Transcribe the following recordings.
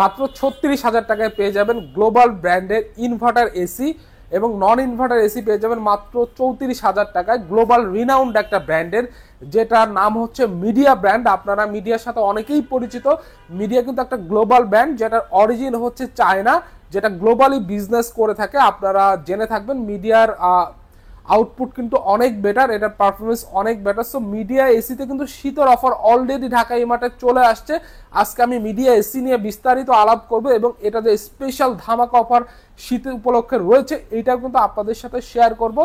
মাত্র 36,000 টাকায় পেয়ে যাবেন গ্লোবাল ব্র্যান্ডের ইনভার্টার এসি, এবং নন ইনভার্টার এসি পেয়ে যাবেন মাত্র 34,000 টাকায় গ্লোবাল রিনাউন্ড একটা ব্র্যান্ডের, যেটার নাম হচ্ছে মিডিয়া ব্র্যান্ড। আপনারা মিডিয়ার সাথে অনেকেই পরিচিত। মিডিয়া কিন্তু একটা গ্লোবাল ব্র্যান্ড যেটার অরিজিন হচ্ছে চায়না, যেটা গ্লোবালি বিজনেস করে থাকে। আপনারা জেনে থাকবেন মিডিয়ার আউটপুট কিন্তু অনেক বেটার, এটার পারফরমেন্স অনেক বেটার। সো মিডিয়া এসিতে কিন্তু শীতের অফার অলরেডি ঢাকা ইমার্টে চলে আসছে। আজকে আমি মিডিয়া এসি নিয়ে বিস্তারিত আলাপ করব, এবং এটা যে স্পেশাল ধামাকা অফার শীতের উপলক্ষে রয়েছে এটাও কিন্তু আপনাদের সাথে শেয়ার করব।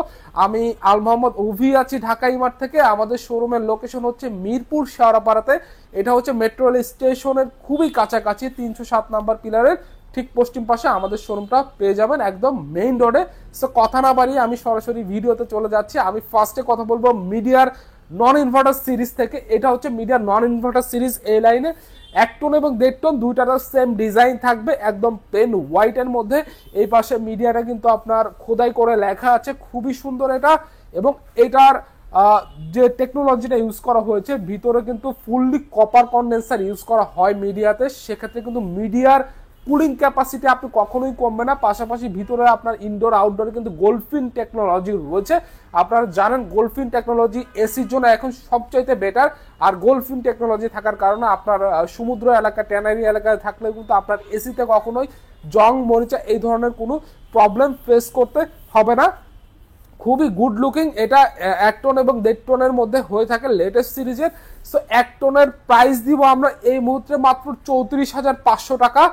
আমি আল মোহাম্মদ ওভি আছি ঢাকা ইমার্ট থেকে। আমাদের শোরুমের লোকেশন হচ্ছে মিরপুর শেওড়াপাড়াতে। এটা হচ্ছে মেট্রো রেল স্টেশনের খুবই কাছাকাছি, 307 নাম্বার পিলারের ঠিক পশ্চিম পাশে আমাদের শোরুমটা পেয়ে যাবেন, একদম মেইন রোডে। সো কথা না বাড়িয়ে আমি সরাসরি ভিডিওতে চলে যাচ্ছি। আমি ফার্স্টে কথা বলবো মিডিয়ার নন ইনভার্টার সিরিজ থেকে। এটা হচ্ছে মিডিয়ার নন ইনভার্টার সিরিজ, এই লাইনে 1 টন এবং 1.5 টন দুইটার সেম ডিজাইন থাকবে, একদম প্লেন হোয়াইটের মধ্যে। এই পাশে মিডিয়াটা কিন্তু আপনার খোদাই করে লেখা আছে, খুবই সুন্দর এটা। এবং এটার যে টেকনোলজিটা ইউজ করা হয়েছে ভিতরে কিন্তু ফুললি কপার কন্ডেন্সার ইউজ করা হয় মিডিয়াতে, সেক্ষেত্রে কিন্তু মিডিয়ার কুলিং ক্যাপাসিটি আপনি কখনোই কমবে না। পাশাপাশি ভিতরে আপনার ইনডোর আউটডোরে কিন্তু গোল্ডফিন টেকনোলজি রয়েছে। আপনারা জানেন গোল্ডফিন টেকনোলজি এসির জন্য এখন সবচাইতে বেটার। আর গোল্ডফিন টেকনোলজি থাকার কারণে আপনার সমুদ্র এলাকা, ট্যানারি এলাকায় থাকলে কিন্তু আপনার এসিতে কখনোই জং মরিচা এই ধরনের কোনো প্রবলেম ফেস করতে হবে না। খুবই গুড লুকিং। এটা 1 টন এবং 1.5 টনের মধ্যে হয়ে থাকে লেটেস্ট সিরিজের। সো 1 টনের প্রাইস দিব আমরা এই মুহূর্তে মাত্র 34,500 টাকা,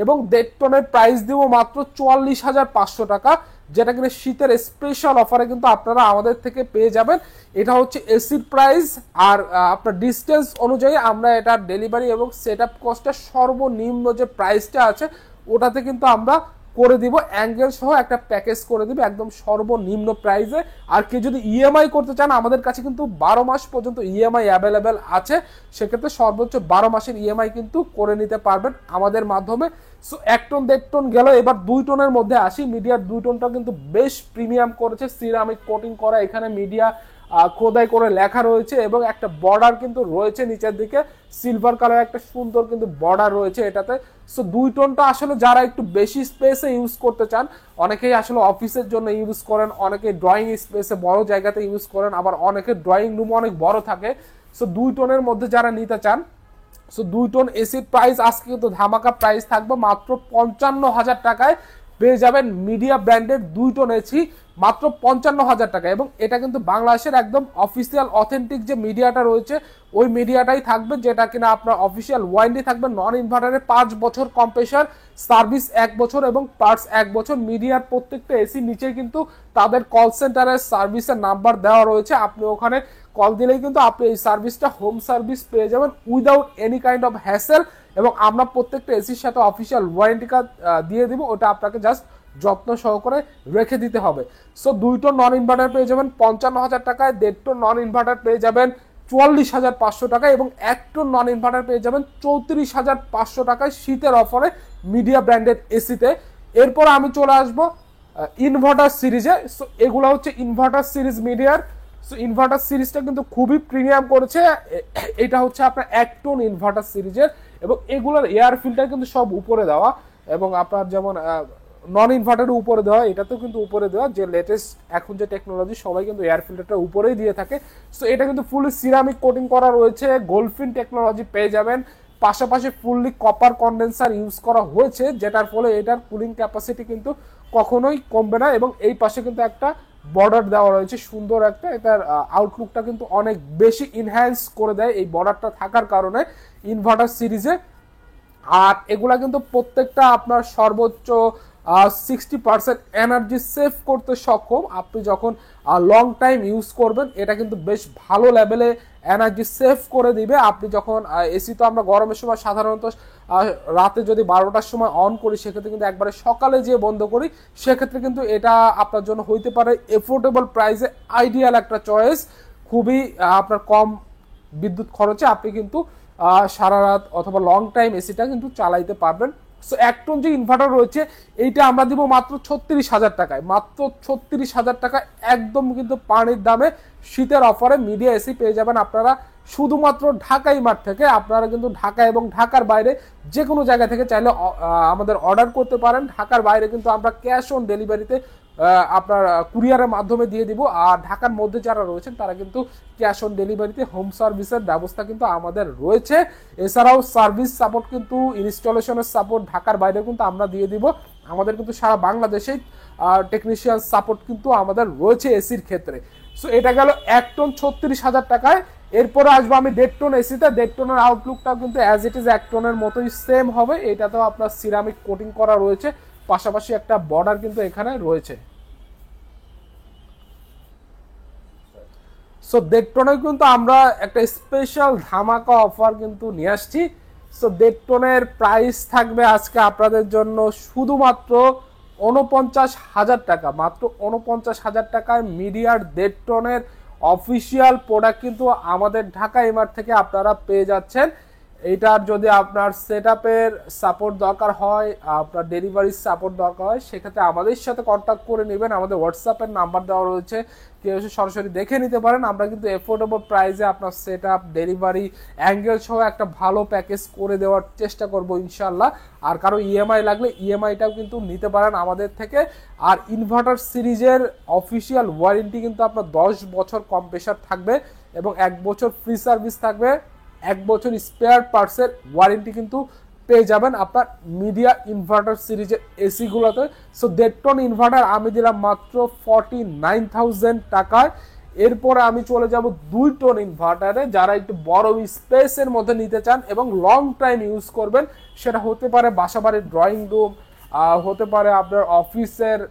এবং 1.5 টনের প্রাইস দিব মাত্র 44,500 টাকা, যেটা কিনা শীতের স্পেশাল অফারে কিন্তু আপনারা আমাদের থেকে পেয়ে যাবেন। এটা হচ্ছে এসির প্রাইস। আর আপনার ডিস্টেন্স অনুযায়ী আমরা এটা ডেলিভারি এবং সেট আপ কস্টের সর্বনিম্ন যে প্রাইসটা আছে ওটাতে কিন্তু আমরা করে দিব, অ্যাঙ্গেল সহ একটা প্যাকেজ করে দিব একদম সর্বনিম্ন প্রাইসে। আর কেউ যদি ইএমআই করতে চান আমাদের কাছে কিন্তু 12 মাস পর্যন্ত ইএমআই অ্যাভেলেবেল আছে, সেক্ষেত্রে সর্বোচ্চ 12 মাসের ইএমআই কিন্তু করে নিতে পারবেন আমাদের মাধ্যমে। সো 1 টন 1.5 টন গেল, এবার 2 টনের মধ্যে আসি। মিডিয়ার 2 টনটা কিন্তু বেশ প্রিমিয়াম করেছে, সিরামিক কোটিং করা, এখানে মিডিয়া খোদাই করে লেখা রয়েছে, এবং একটা বর্ডার কিন্তু রয়েছে নিচের দিকে সিলভার কালার একটা সুন্দর কিন্তু বর্ডার রয়েছে এটাতে। সো 2 টনটা আসলে যারা একটু বেশি স্পেসে ইউজ করতে চান, অনেকেই আসলে অফিসের জন্য ইউজ করেন, অনেকে ড্রয়িং স্পেসে বড় জায়গাতে ইউজ করেন, আবার অনেকে ড্রয়িং রুম অনেক বড় থাকে। সো 2 টনের মধ্যে যারা নিতে চান, সো 2 টন এসির প্রাইস আজকে কিন্তু ধামাকা প্রাইস থাকবে মাত্র 55,000 টাকায় পেয়ে যাবেন মিডিয়া ব্র্যান্ডের 2 টন এসি মাত্র 55,000 টাকা। এবং এটা কিন্তু বাংলাদেশের একদম অফিসিয়াল অথেন্টিক যে মিডিয়াটা রয়েছে ওই মিডিয়াটাই থাকবে, যেটা কিনা আপনার অফিসিয়াল ওয়ারেন্টি থাকবে। নন ইনভার্টারে 5 বছর কম্প্রেসার সার্ভিস 1 বছর এবং পার্টস 1 বছর। মিডিয়ার প্রত্যেকটা এসি নিচে কিন্তু তাদের কল সেন্টারের সার্ভিসের নাম্বার দেওয়া রয়েছে, আপনি ওখানে কল দিলেই কিন্তু আপনি এই সার্ভিসটা হোম সার্ভিস পেয়ে যাবেন without any kind of hassle. এবং আমরা প্রত্যেকটা এসির সাথে অফিসিয়াল ওয়ারেন্টি কার্ড দিয়ে দিব, ওটা আপনাকে জাস্ট যত্ন সহকারে রেখে দিতে হবে। সো 2 টন নন ইনভার্টার পেয়ে যাবেন 55,000 টাকায়, 1.5 টন নন ইনভার্টার পেয়ে যাবেন 44,500 টাকায়, এবং 1 টন নন ইনভার্টার পেয়ে যাবেন 34,500 টাকায় শীতের অফারে মিডিয়া ব্র্যান্ডেড এসিতে। এরপর আমি চলে আসবো ইনভার্টার সিরিজে। সো এগুলো হচ্ছে ইনভার্টার সিরিজ মিডিয়ার। সো ইনভার্টার সিরিজটা কিন্তু খুবই প্রিমিয়াম করেছে। এটা হচ্ছে আপনার 1 টন ইনভার্টার সিরিজের, এবং এগুলোর এয়ার ফিল্টার কিন্তু সব উপরে দেওয়া, এবং আপনার যেমন নন ইনভার্টারের উপরে দেওয়া, এটাতেও কিন্তু উপরে দেওয়া, যে লেটেস্ট এখন যে টেকনোলজি সবাই কিন্তু এয়ার ফিল্টারটা উপরেই দিয়ে থাকে। সো এটা কিন্তু ফুলি সিরামিক কোটিং করা রয়েছে, গোল্ডফিন টেকনোলজি পেয়ে যাবেন, পাশাপাশি ফুললি কপার কন্ডেন্সার ইউজ করা হয়েছে, যেটার ফলে এটার কুলিং ক্যাপাসিটি কিন্তু কখনোই কমবে না। এবং এই পাশে কিন্তু একটা বর্ডার দেওয়া রয়েছে সুন্দর একটা, এটার আউটলুকটা কিন্তু অনেক বেশি ইনহ্যান্স করে দেয় এই বর্ডারটা থাকার কারণে ইনভার্টার সিরিজে। আর এগুলা কিন্তু প্রত্যেকটা আপনার সর্বোচ্চ 60% এনার্জি সেভ করতে সক্ষম। আপনি যখন লং টাইম ইউজ করবেন এটা কিন্তু বেশ ভালো লেভেলে এনার্জি সেভ করে দিবে। আপনি যখন এসি তো আমরা গরমের সময় সাধারণত রাতে যদি 12টার সময় অন করি, সেক্ষেত্রে কিন্তু একবারে সকালে যেয়ে বন্ধ করি, সেক্ষেত্রে কিন্তু এটা আপনার জন্য হইতে পারে এফোর্ডেবল প্রাইসে আইডিয়াল একটা চয়েস। খুবই আপনার কম বিদ্যুৎ খরচে আপনি কিন্তু সারা রাত অথবা লং টাইম এসিটা কিন্তু চালাইতে পারবেন। সো 1 টন যে ইনভার্টার রয়েছে এইটা আমরা দিব মাত্র 36,000 টাকায়, মাত্র 36,000 টাকা একদম কিন্তু পানির দামে শীতের অফারে মিডিয়া এসি পেয়ে যাবেন আপনারা শুধুমাত্র ঢাকাই মার্ট থেকে। আপনারা কিন্তু ঢাকা এবং ঢাকার বাইরে যে কোনো জায়গা থেকে চাইলে আমাদের অর্ডার করতে পারেন। ঢাকার বাইরে কিন্তু আমরা ক্যাশ অন ডেলিভারিতে আপনার কুরিয়ারের মাধ্যমে দিয়ে দিব। আর ঢাকার মধ্যে যারা রয়েছেন তারা কিন্তু ক্যাশ অন ডেলিভারিতে হোম সার্ভিসের ব্যবস্থা কিন্তু আমাদের রয়েছে। এছাড়াও সার্ভিস সাপোর্ট কিন্তু ইনস্টলেশনের সাপোর্ট ঢাকার বাইরে কিন্তু আমরা দিয়ে দিব। আমাদের কিন্তু সারা বাংলাদেশেই টেকনিশিয়ান সাপোর্ট কিন্তু আমাদের রয়েছে এসির ক্ষেত্রে। সো এটা গেল 1 টন 36,000 টাকায়। এরপরে আসবো আমি 1.5 টন এসিতে। 1.5 টনের আউটলুকটাও কিন্তু অ্যাজ ইট ইজ 1 টনের মতোই সেম হবে। এটাতেও আপনার সিরামিক কোটিং করা রয়েছে, পাশাপাশি একটা বর্ডার কিন্তু এখানে রয়েছে। সো 1.5 টনে কিন্তু আমরা একটা স্পেশাল ধামাকা অফার কিন্তু নিয়ে আসছি। সো 1.5 টনের প্রাইস থাকবে আজকে আপনাদের জন্য শুধুমাত্র 49,000 টাকা। মাত্র 49,000 টাকায় মিডিয়ার 1.5 টনের অফিসিয়াল প্রোডাক্ট কিন্তু আমাদের ঢাকা এমআর থেকে আপনারা পেয়ে যাচ্ছেন। এইটার যদি আপনার সেটআপের সাপোর্ট দরকার হয়, আপনার ডেলিভারি সাপোর্ট দরকার হয়, সেক্ষেত্রে আমাদের সাথে কন্ট্যাক্ট করে নেবেন। আমাদের হোয়াটসঅ্যাপের নাম্বার দেওয়া রয়েছে, কেউ এসে সরাসরি দেখে নিতে পারেন। আমরা কিন্তু এফোর্ডেবল প্রাইসে আপনার সেটআপ, ডেলিভারি, অ্যাঙ্গেল সহ একটা ভালো প্যাকেজ করে দেওয়ার চেষ্টা করব ইনশাল্লাহ। আর কারো ইএমআই লাগলে ইএমআইটাও কিন্তু নিতে পারেন আমাদের থেকে। আর ইনভার্টার সিরিজের অফিসিয়াল ওয়ারেন্টি কিন্তু আপনার 10 বছর কম্প্রেসার থাকবে এবং 1 বছর ফ্রি সার্ভিস থাকবে। 1 বছর স্পেয়ার পার্টসের ওয়ারেন্টি কিন্তু পেয়ে যাবেন আপনার মিডিয়া ইনভার্টার সিরিজের এসি গুলোতে। সো 1.5 টন ইনভার্টার আমি দিলাম মাত্র 49,000 টাকায়। এরপরে আমি চলে যাব 2 টন ইনভার্টারে। যারা একটু বড় স্পেসের মধ্যে নিতে চান এবং লং টাইম ইউজ করবেন, সেটা হতে পারে বাসাবাড়ির ড্রয়িং রুম, হতে পারে আপনার অফিসের,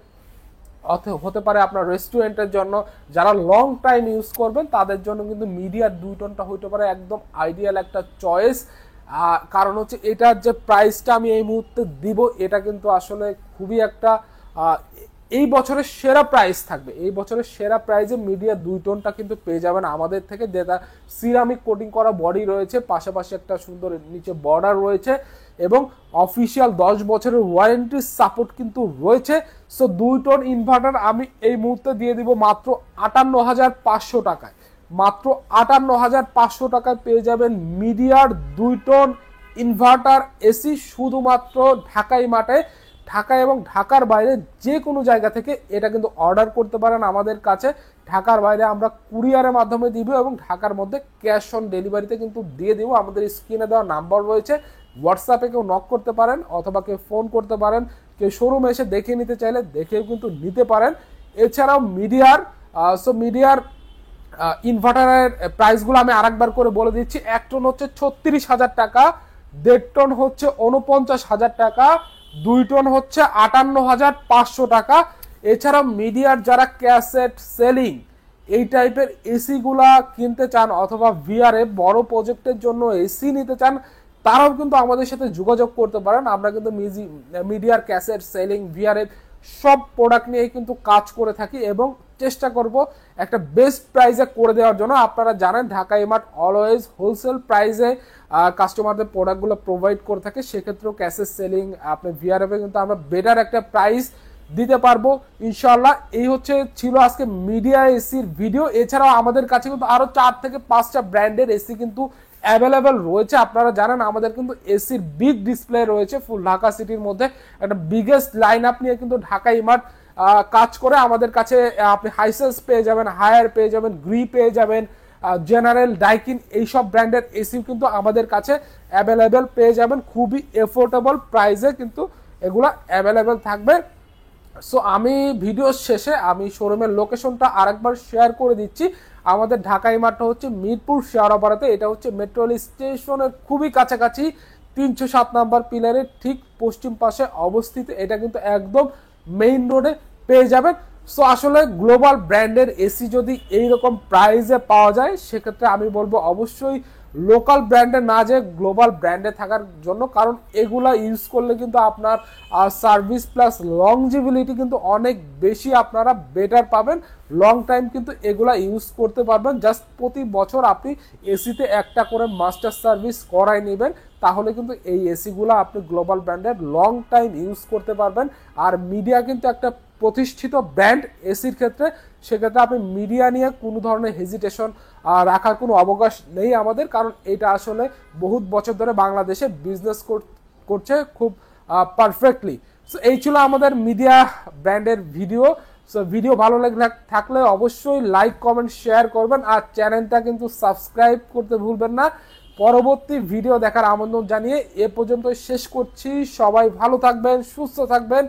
হতে পারে আপনার রেস্টুরেন্টের জন্য, যারা লং টাইম ইউজ করবেন তাদের জন্য কিন্তু মিডিয়ার 2 টনটা হতে পারে একদম আইডিয়াল একটা চয়েস। কারণ হচ্ছে এটার যে প্রাইসটা আমি এই মুহূর্তে দিব, এটা কিন্তু আসলে খুবই একটা এই বছরের সেরা প্রাইস থাকবে। এই বছরের সেরা প্রাইসে মিডিয়া 2 টনটা কিন্তু পেয়ে যাবেন আমাদের থেকে। যেটা সিরামিক কোটিং করা বডি রয়েছে, পাশাপাশি একটা সুন্দর নিচে বর্ডার রয়েছে এবং অফিসিয়াল 10 বছরের ওয়ারেন্টি সাপোর্ট কিন্তু রয়েছে। সো 2 টন ইনভার্টার আমি এই মুহূর্তে দিয়ে দিব মাত্র 58,500 টাকায়। মাত্র 58,500 টাকায় পেয়ে যাবেন মিডিয়ার 2 টন ইনভার্টার এসি শুধুমাত্র ঢাকাই মাঠে। ঢাকা এবং ঢাকার বাইরে যে কোনো জায়গা থেকে এটা কিন্তু অর্ডার করতে পারেন আমাদের কাছে। ঢাকার বাইরে আমরা কুরিয়ারের মাধ্যমে দিব এবং ঢাকার মধ্যে ক্যাশ অন ডেলিভারিতে কিন্তু দিয়ে দিব। আমাদের স্ক্রিনে দেওয়া নাম্বার রয়েছে, হোয়াটসঅ্যাপে কেউ নক করতে পারেন অথবা কেউ ফোন করতে পারেন। কেউ শোরুমে এসে দেখে নিতে চাইলে দেখেও কিন্তু নিতে পারেন। এছাড়াও মিডিয়ার ইনভার্টারের প্রাইসগুলো আমি আরেকবার করে বলে দিচ্ছি। 1 টন হচ্ছে 36,000 টাকা, 1.5 টন হচ্ছে 49,000 টাকা, 2 টন হচ্ছে 58,500 টাকা। এছাড়াও মিডিয়ার যারা ক্যাসেট সেলিং এই টাইপের এসি গুলা কিনতে চান অথবা ভিআরএ বড় প্রজেক্টের জন্য এসি নিতে চান, তারাও কিন্তু আমাদের সাথে যোগাযোগ করতে পারেন। আমরা কিন্তু মিডিয়ার ক্যাসেট সেলিং, ভিআরএ সব প্রোডাক্ট নিয়ে কিন্তু কাজ করে থাকি এবং চেষ্টা করব একটা বেস্ট প্রাইসে করে দেওয়ার জন্য। আপনারা জানেন ঢাকা এমআর্ট অলওয়েজ হোলসেল প্রাইসে কাস্টমারদের প্রোডাক্টগুলো প্রোভাইড করে থাকে। সেক্ষেত্রেও ক্যাসেট সেলিং আপনি ভিআরএফে কিন্তু আমরা বেটার একটা প্রাইস দিতে পারবো ইনশাল্লাহ। এই ছিল আজকে মিডিয়া এসির ভিডিও। এছাড়াও আমাদের কাছে কিন্তু আরো 4 থেকে 5টা ব্র্যান্ডের এসি কিন্তু অ্যাভেলেবেল রয়েছে। আপনারা জানেন আমাদের কিন্তু এসির বিগ ডিসপ্লে রয়েছে ফুল ঢাকা সিটির মধ্যে। একটা বিগেস্ট লাইন আপ নিয়ে কিন্তু ঢাকা ইমার্ট কাজ করে। আমাদের কাছে আপনি হাইসেন্স পেয়ে যাবেন, হায়ার পেয়ে যাবেন, গ্রি পেয়ে যাবেন, জেনারেল, ডাইকিন এইসব ব্র্যান্ডের এসি কিন্তু আমাদের কাছে অ্যাভেলেবেল পেয়ে যাবেন। খুবই এফোর্ডেবল প্রাইসে কিন্তু এগুলা অ্যাভেলেবেল থাকবে। সো আমি ভিডিওর শেষে আমি শোরুমের লোকেশনটা আরেকবার শেয়ার করে দিচ্ছি। আমাদের ঢাকা ইমার্টটা হচ্ছে মিরপুর শেয়ারাপাড়াতে। এটা হচ্ছে মেট্রো রেল স্টেশনের খুবই কাছাকাছি, 307 নাম্বার পিলারের ঠিক পশ্চিম পাশে অবস্থিত। এটা কিন্তু একদম মেইন রোডে পেয়ে যাবেন। সো আসলে গ্লোবাল ব্র্যান্ডের এসি যদি এইরকম প্রাইসে পাওয়া যায়, সেক্ষেত্রে আমি বলবো অবশ্যই লোকাল ব্র্যান্ডে না যে গ্লোবাল ব্র্যান্ডে থাকার জন্য। কারণ এগুলা ইউজ করলে কিন্তু আপনার সার্ভিস প্লাস লংজিবিলিটি কিন্তু অনেক বেশি আপনারা বেটার পাবেন। লং টাইম কিন্তু এগুলা ইউজ করতে পারবেন। জাস্ট প্রতি বছর আপনি এসিতে একটা করে মাস্টার সার্ভিস করাই নেবেন, তাহলে কিন্তু এই এসিগুলো আপনি গ্লোবাল ব্র্যান্ডের লং টাইম ইউজ করতে পারবেন। আর মিডিয়া কিন্তু একটা প্রতিষ্ঠিত ব্র্যান্ড এসির ক্ষেত্রে, সেক্ষেত্রে আপনি মিডিয়া নিয়ে কোনো ধরনের হেজিটেশন রাখার কোনো অবকাশ নেই আমাদের, কারণ এটা আসলে বহুত বছর ধরে বাংলাদেশে বিজনেস করছে খুব পারফেক্টলি। সো এই ছিল আমাদের মিডিয়া ব্র্যান্ডের ভিডিও। সো ভিডিও ভালো লেগে থাকলে অবশ্যই লাইক কমেন্ট শেয়ার করবেন, আর চ্যানেলটা কিন্তু সাবস্ক্রাইব করতে ভুলবেন না। পরবর্তী ভিডিও দেখার আমন্ত্রণ জানিয়ে এ পর্যন্ত শেষ করছি। সবাই ভালো থাকবেন, সুস্থ থাকবেন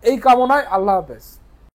এই কামনায়। আল্লাহ হাফেজ।